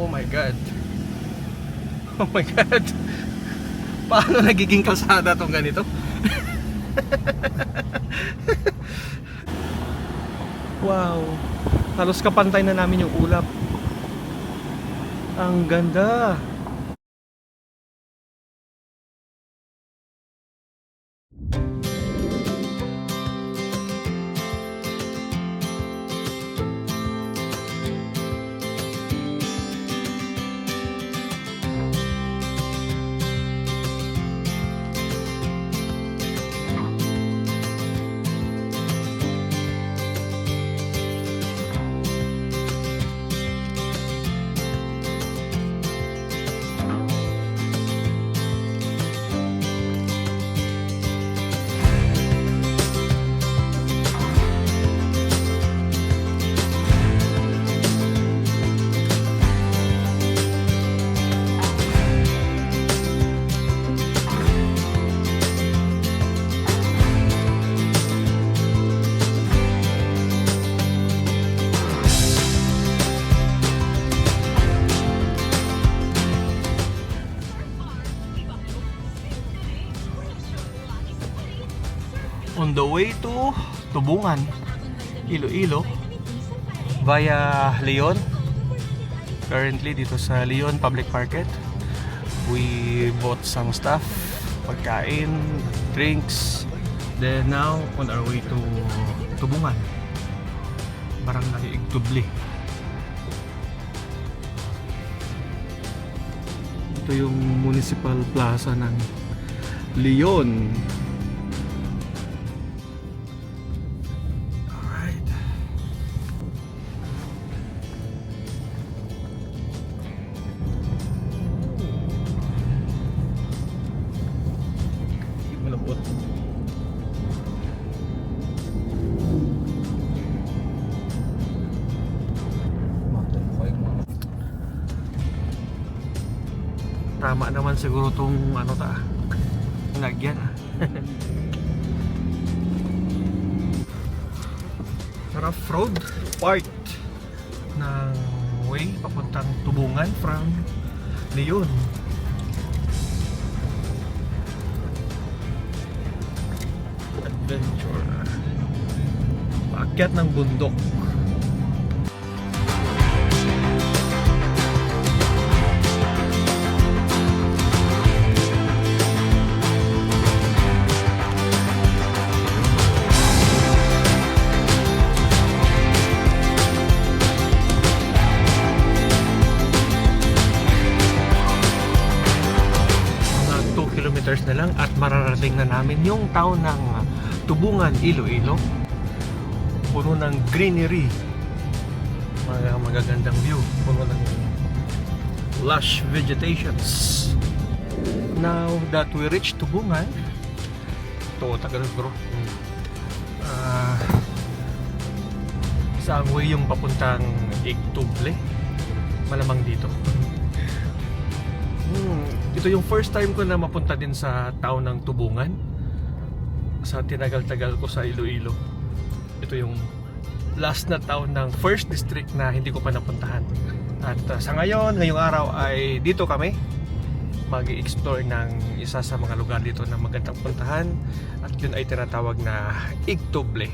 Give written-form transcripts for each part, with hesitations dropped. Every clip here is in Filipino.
Oh my God. Oh my God. Paano nagiging kalsada tong ganito? Wow. Halos kapantay na namin yung ulap. Ang ganda. On the way to Tubungan, Iloilo via Leon. Currently dito sa Leon Public Market. We bought some stuff, pagkain, drinks. Then now on our way to Tubungan, Barangay Igtubli. Ito yung Municipal Plaza ng Leon. Tama naman siguro tong ano lagyan. Rough road part ng way papuntang Tubungan from Leon. Adventure. Paakyat ng bundok. Na lang at mararating na namin yung town ng Tubungan, Iloilo. Puno ng greenery, magagandang view, puno ng lush vegetations. Now that we reach Tubungan, ito Tagalog, isang way yung papuntang Igtubli, malamang dito. Ito yung first time ko na mapunta din sa town ng Tubungan sa tinagal-tagal ko sa Iloilo. Ito yung last na town ng first district na hindi ko pa napuntahan. At sa ngayong araw ay dito kami mag-i-explore ng isa sa mga lugar dito na magandang puntahan, at yun ay tinatawag na Igtubli.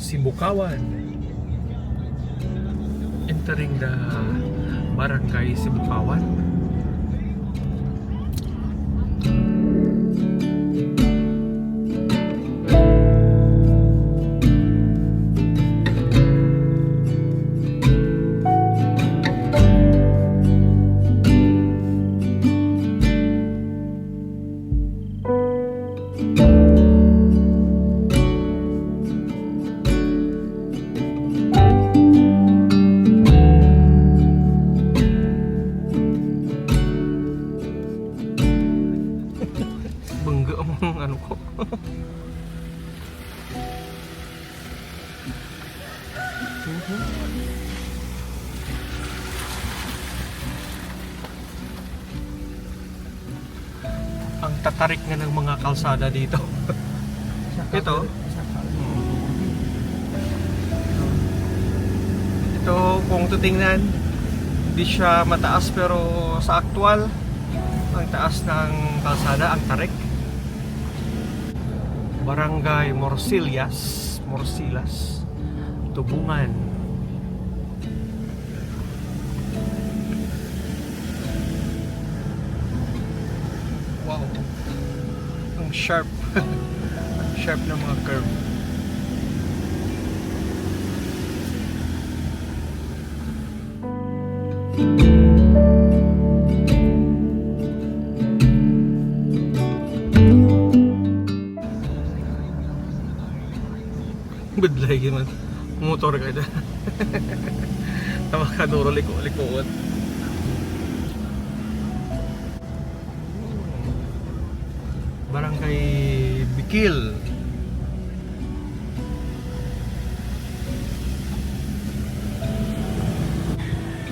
Sibukawan. Entering the Barangay Sibukawan. Ano ko. Ang tatarik nga ng mga kalsada dito. Ito Ito kung tutingnan, hindi siya mataas pero sa actual, ang taas ng kalsada, ang tarik. Barangay Morcillas, Tubungan. Wow, ang sharp. Ang sharp ng mga curve. Badlay man. Motor ka dyan. Tama ka duro likuan. Barangay Bikil.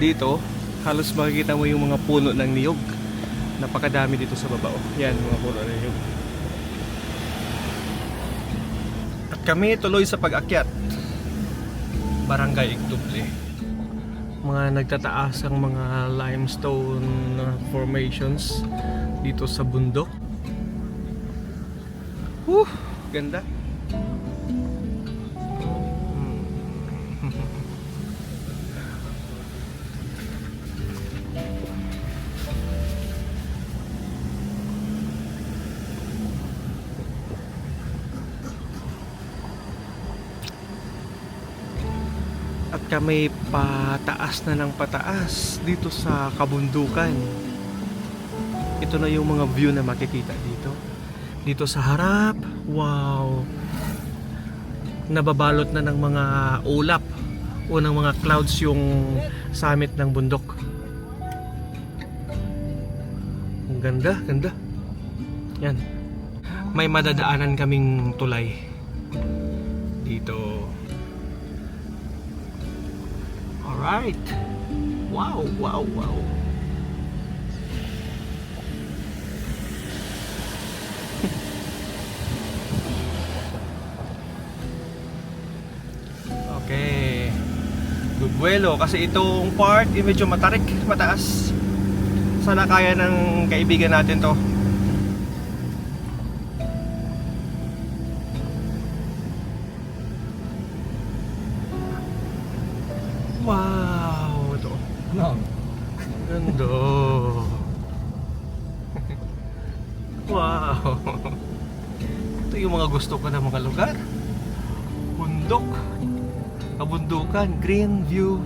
Dito, halos makikita mo yung mga puno ng niyog. Napakadami dito sa baba. Oh. Yan, mga puno ng niyog. At kami tuloy sa pag-akyat. Barangay Igtuple. Mga nagtataas ang mga limestone formations dito sa bundok. Ganda. At kami pataas na ng pataas dito sa kabundukan. Ito na yung mga view na makikita dito. Dito sa harap, wow! Nababalot na ng mga ulap o ng mga clouds yung summit ng bundok. Ang ganda, ganda. Yan. May madadaanan kaming tulay dito. Alright. Wow, wow, wow. Okay. Good vuelo kasi itong part medyo matarik, mataas. Sana kaya ng kaibigan natin to. Wow, ito. No. Ganda. Wow. Ito yung mga gusto ko na mga lugar. Bundok, kabundukan, green view.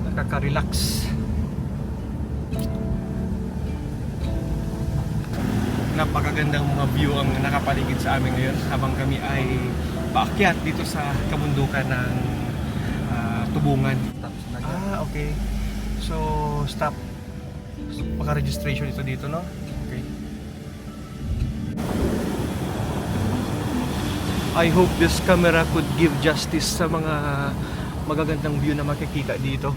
Nakaka-relax. Napakagandang mga view ang nakapaligid sa amin ngayon habang kami ay paakyat dito sa kabundukan ng Tubungan. Ah, okay. So, stop. Paka-registration ito dito, no? Okay. I hope this camera could give justice sa mga magagandang view na makikita dito.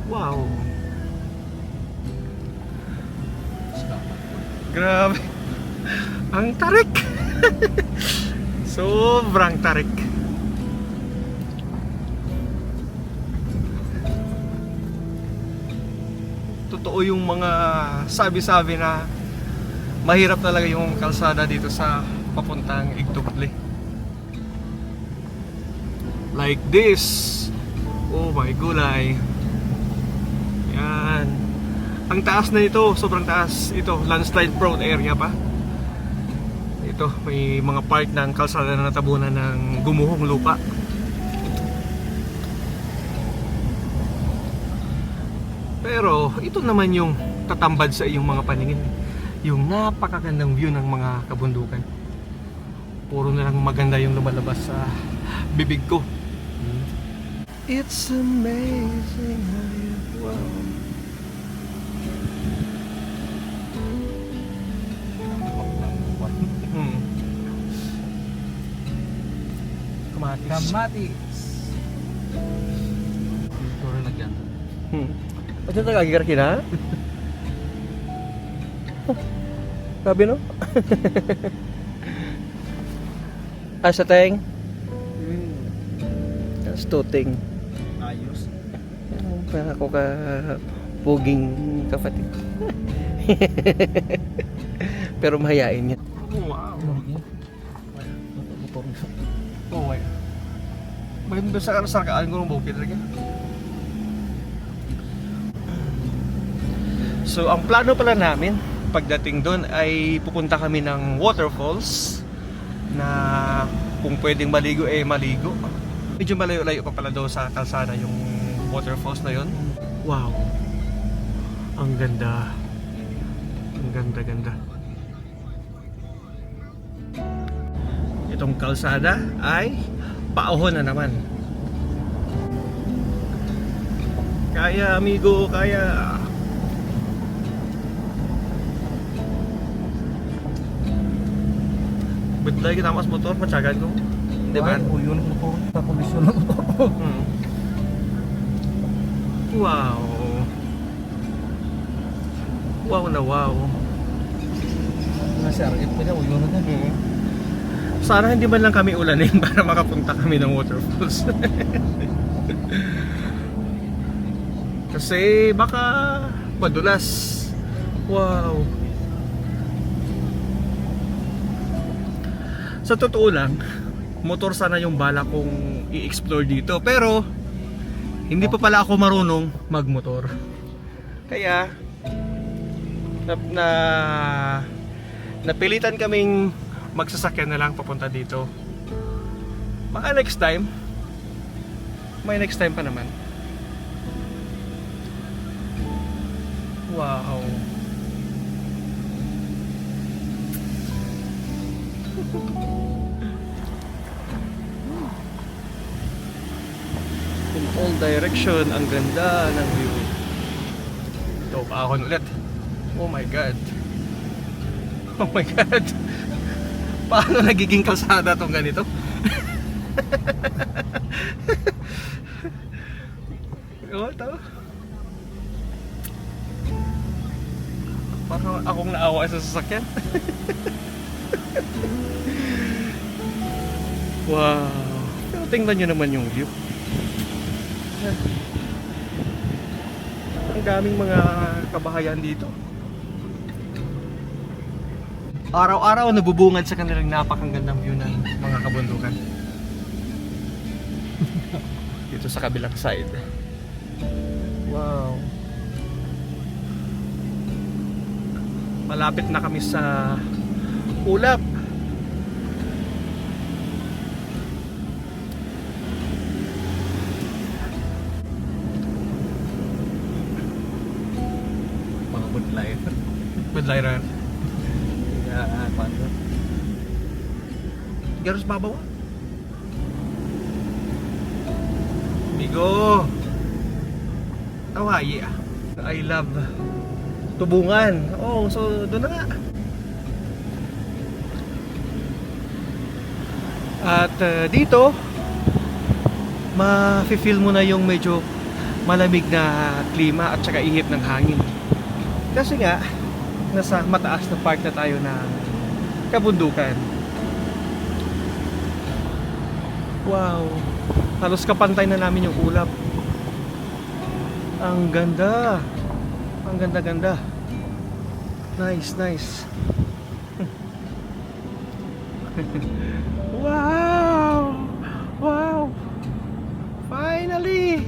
Wow. Grabe. Ang tarik. Sobrang tarik. Totoo yung mga sabi-sabi na mahirap talaga yung kalsada dito sa papuntang Igtuple. Like this. Oh my gulay. Yan. Ang taas na ito, sobrang taas. Ito, landslide prone area pa. Ito, may mga part ng kalsada na natabunan ng gumuhong lupa. Pero ito naman yung tatambad sa iyong mga paningin. Yung napakagandang view ng mga kabundukan. Puro na lang maganda yung lumalabas sa bibig ko. It's amazing how you wow. Kamatis. Puro lagyan. Ito na kagigar kina? Sabi no? Asa teng? Stuting. Ayos. Para ako ka puging kapatid. Pero mahayain niya. Wow. Oh, wait. Maganda sa kaan ko ng bukid lagi. So, ang plano pala namin pagdating doon ay pupunta kami ng waterfalls na kung pwedeng maligo maligo. Medyo malayo-layo pa pala daw sa kalsada yung waterfalls na yon. Wow. Ang ganda. Ang ganda-ganda. Itong kalsada ay pauhon na naman. Kaya amigo, kaya. Betul kita mas motor macagan ko. Di ba? Oh, yun ang motor. Sa kondisyon ng motor. Wow. Wow na wow. Nasa RF pa niya, yun na din. Sana hindi man lang kami ulanin para makapunta kami ng waterfalls. Kasi baka madulas. Wow. Sa totoo lang, motor sana yung bala kong i-explore dito. Pero, hindi pa pala ako marunong magmotor. Kaya, napilitan kaming magsasakyan na lang papunta dito. Baka next time. May next time pa naman. Wow. In all direction, ang ganda ng view. Ito, ahon ulit. Oh my God. Oh my God. Paano nagiging kalsada tong ganito? Oh, ito. Parang akong naawa sa sasakyan. Wow. Pero tingnan nyo naman yung view. Ang daming mga kabahayan dito. Araw-araw nabubungad sa kanilang napakagandang view ng mga kabundukan. Dito sa kabilang side. Wow. Malapit na kami sa ulap. Mga budlayer. Budlayer. Yan, paano? Garos babaw. Amigo. Tawayi ah. I love Tubungan. Oh, so doon na nga. At dito ma-feel mo na yung medyo malamig na klima at saka ihip ng hangin. Kasi nga nasa mataas na part na tayo ng kabundukan. Wow. Halos kapantay na namin yung ulap. Ang ganda. Ang ganda-ganda. Nice, nice. Wow! Wow! Finally!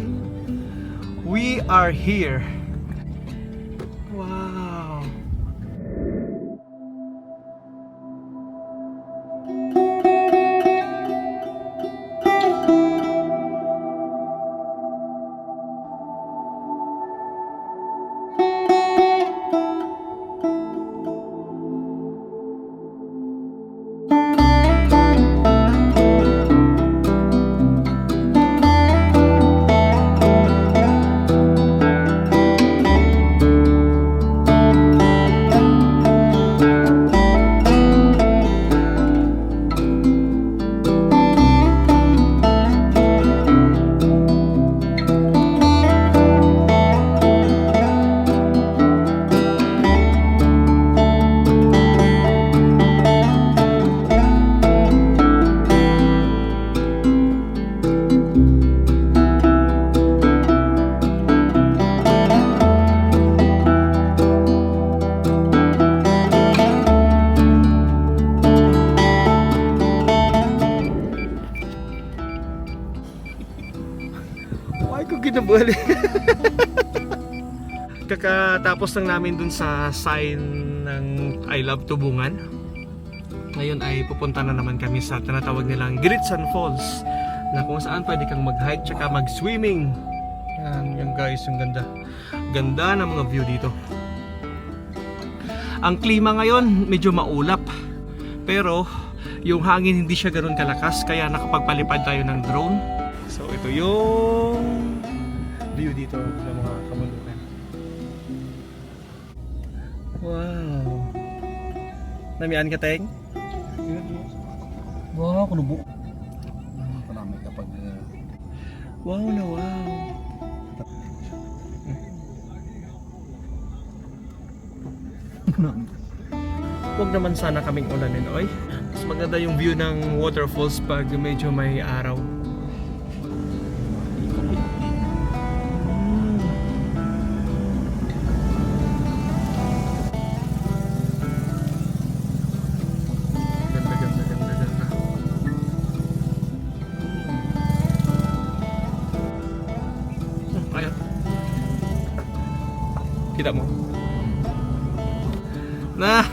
We are here. Wow! binabali. Kakatapos lang namin dun sa sign ng I Love Tubungan. Ngayon ay pupunta na naman kami sa tinatawag nilang Giritsan Falls, na kung saan pwede kang mag-hike tsaka mag-swimming. Yan guys, yung ganda. Ganda ng mga view dito. Ang klima ngayon medyo maulap, pero yung hangin hindi siya ganoon kalakas, kaya nakapagpalipad tayo ng drone. So ito yung view dito ng mga kabundukan. Wow. Namian ka, Teng? Wow, kunubo. Marami kapag... Wow na wow. Huwag naman sana kaming ulanin, oy. Mas maganda yung view ng waterfalls pag medyo may araw. Ganda, ganda, ganda, ganda. Ayan. Kita mo? Na!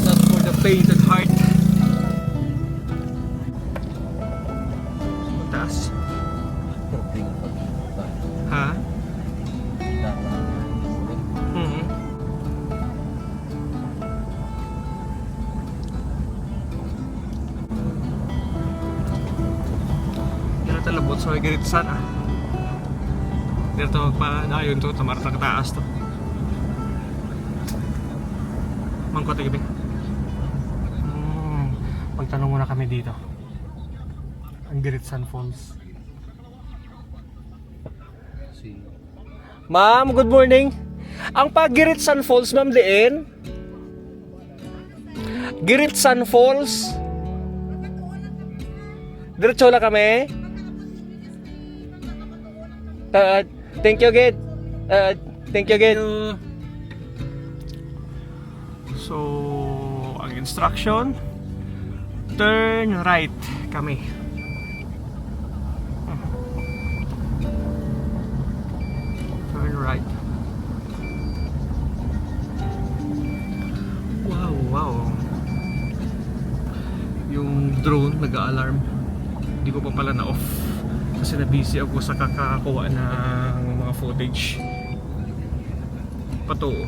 Not for the faint at heart. Mataas. Ha? Mhm. Yan talabot sa Giritsan ah. Dito magpa-ayon to, tamar na kataas to. Mangkot gabi. Magtanong muna kami dito. Ang Giritsan Falls. Ma'am, good morning. Ang Giritsan Falls, Ma'am Liin. Giritsan Falls. Diretso na kami. Thank you again. Thank you again. So, ang instruction, turn right kami. Turn right. Wow, wow. Yung drone nag-a-alarm. Hindi ko pa pala na-off kasi na-busy ako sa kakakuha ng mga footage. Patuo.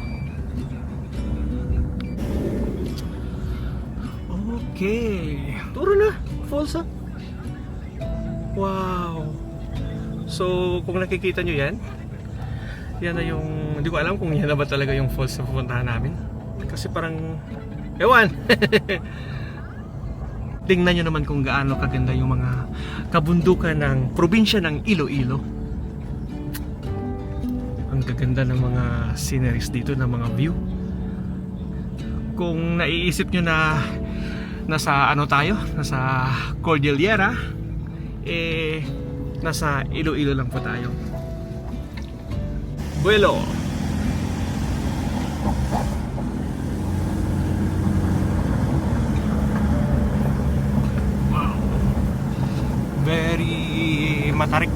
Okay. Turo na. Falls ah. Wow. So, kung nakikita nyo yan, yan na yung, hindi ko alam kung yan na ba talaga yung falls na pupuntahan namin. Kasi parang, ewan. Tingnan nyo naman kung gaano kaganda yung mga kabundukan ng probinsya ng Iloilo. Ang gaganda ng mga sceneries dito, ng mga view. Kung naiisip nyo na nasa ano tayo, nasa Cordillera, nasa Iloilo lang po tayo. Buelo. Wow. Very matarik.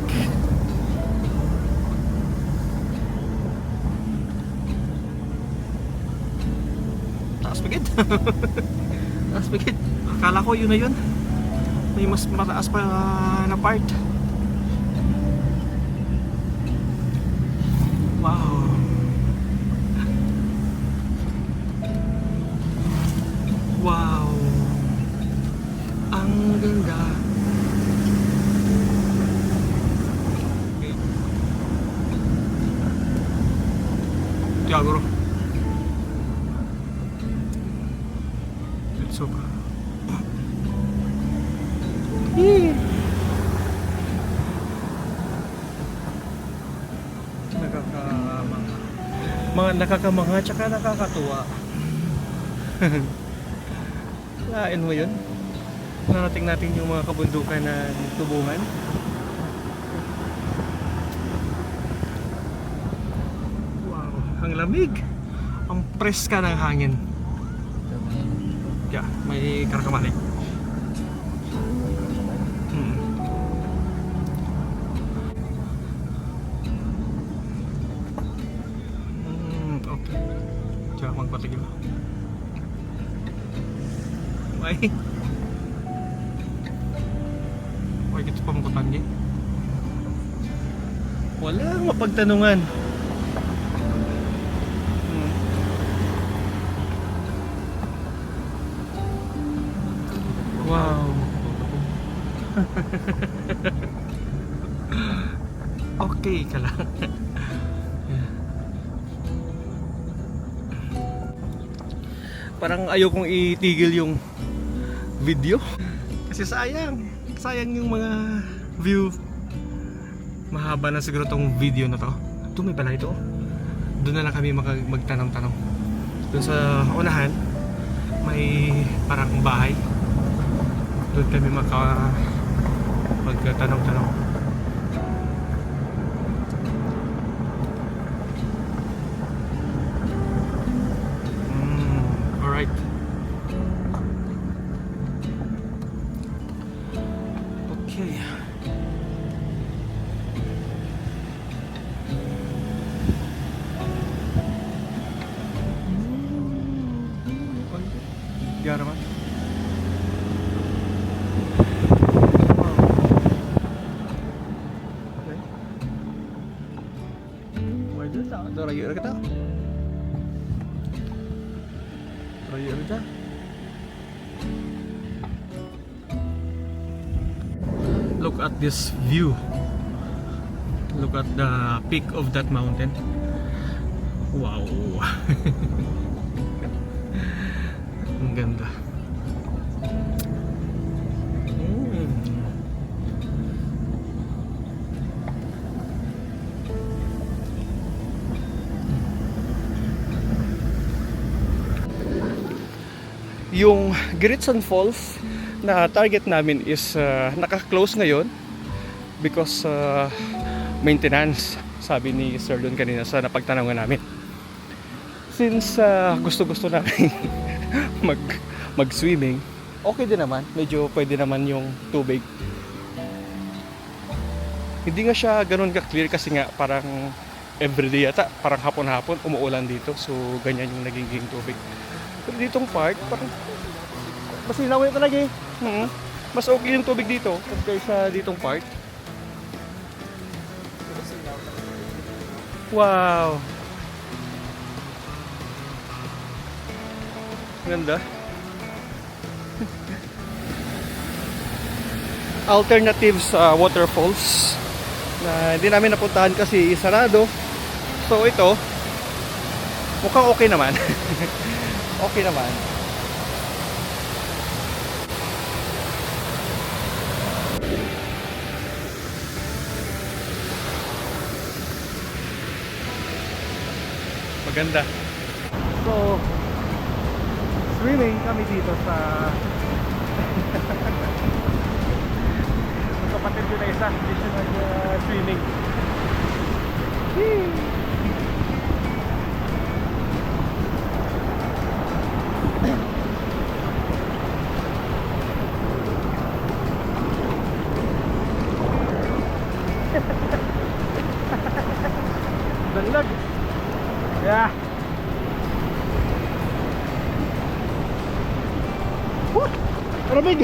Taas pagid. Taas pagid. Akala ko yun na yun. May mas mataas pa na part. Wow. Wow. Ang ganda. Okay. Tiagoro. Let's go. Nakakamangha tsaka nakakatuwa. Lain mo yun. Narating natin yung mga kabundukan ng Tubungan. Wow, ang lamig. Ang preska ng hangin. Yeah, may karakamali. Okay. Okay, kita pamungkutan niya. Walang mapagtanungan. Wow. Okay ka lang. Parang ayaw kong itigil yung video kasi sayang yung mga view. Mahaba na siguro tong video na to. Ito may balay ito. Doon na lang kami magtanong-tanong. Doon sa unahan may parang bahay. Doon kami magtanong-tanong. Alright. Okay. Gana naman. Okay. Pwede sa rayo kita. Rayo kita. Look at this view. Look at the peak of that mountain. Wow. Ang ganda. Yung Giritsan Falls na target namin is naka-close ngayon because maintenance, sabi ni Sir Don kanina sa napagtanungan namin. Since gusto-gusto namin mag-swimming, okay din naman, medyo pwede naman yung tubig. Hindi nga siya ganun ka-clear kasi nga parang everyday yata, parang hapon-hapon umuulan dito, so ganyan yung naging tubig. Pero ditong part, parang mas linawin talaga eh. Mas okay yung tubig dito compared sa ditong part. Wow! Ganda. Alternatives waterfalls na hindi namin napuntahan kasi sarado. So ito, mukhang okay naman. Okay naman. Maganda. So, swimming kami dito sa kapatid ko na isa, additional swimming. Dalag. Yeah. Woo! Maraming.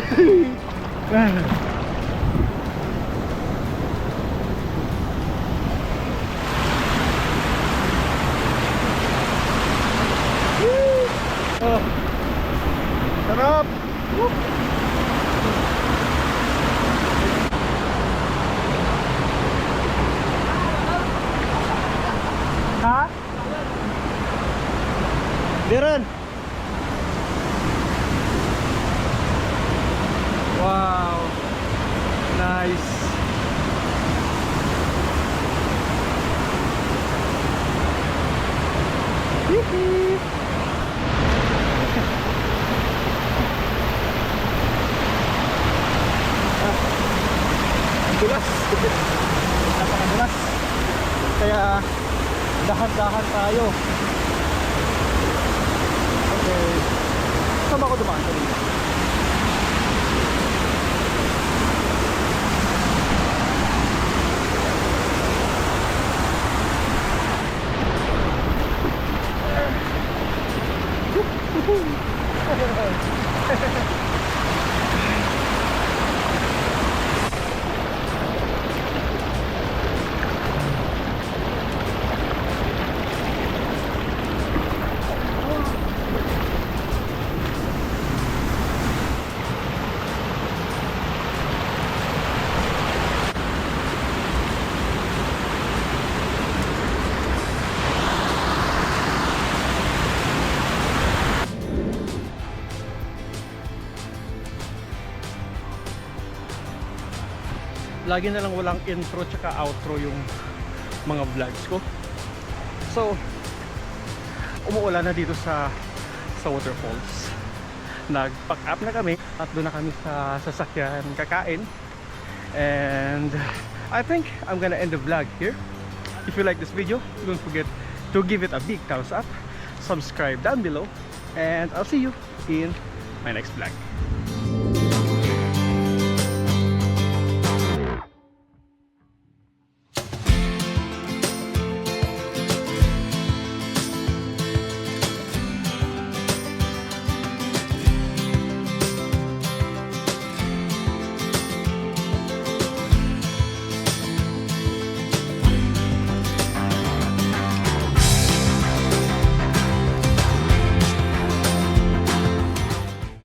Oh. Sarap. Woo! Ha? Meron. Wow. Nice. Hihi. Ang dulas. Napakadulas. Kaya dahan-dahan tayo. Okay. Saan ako dumaan kanina? lagi na lang walang intro tsaka outro yung mga vlogs ko. So umuulan na dito sa waterfalls. Nag-pack up na kami at doon na kami sa sasakyan kakain. And I think I'm gonna end the vlog here. If you like this video, don't forget to give it a big thumbs up, subscribe down below, and I'll see you in my next vlog.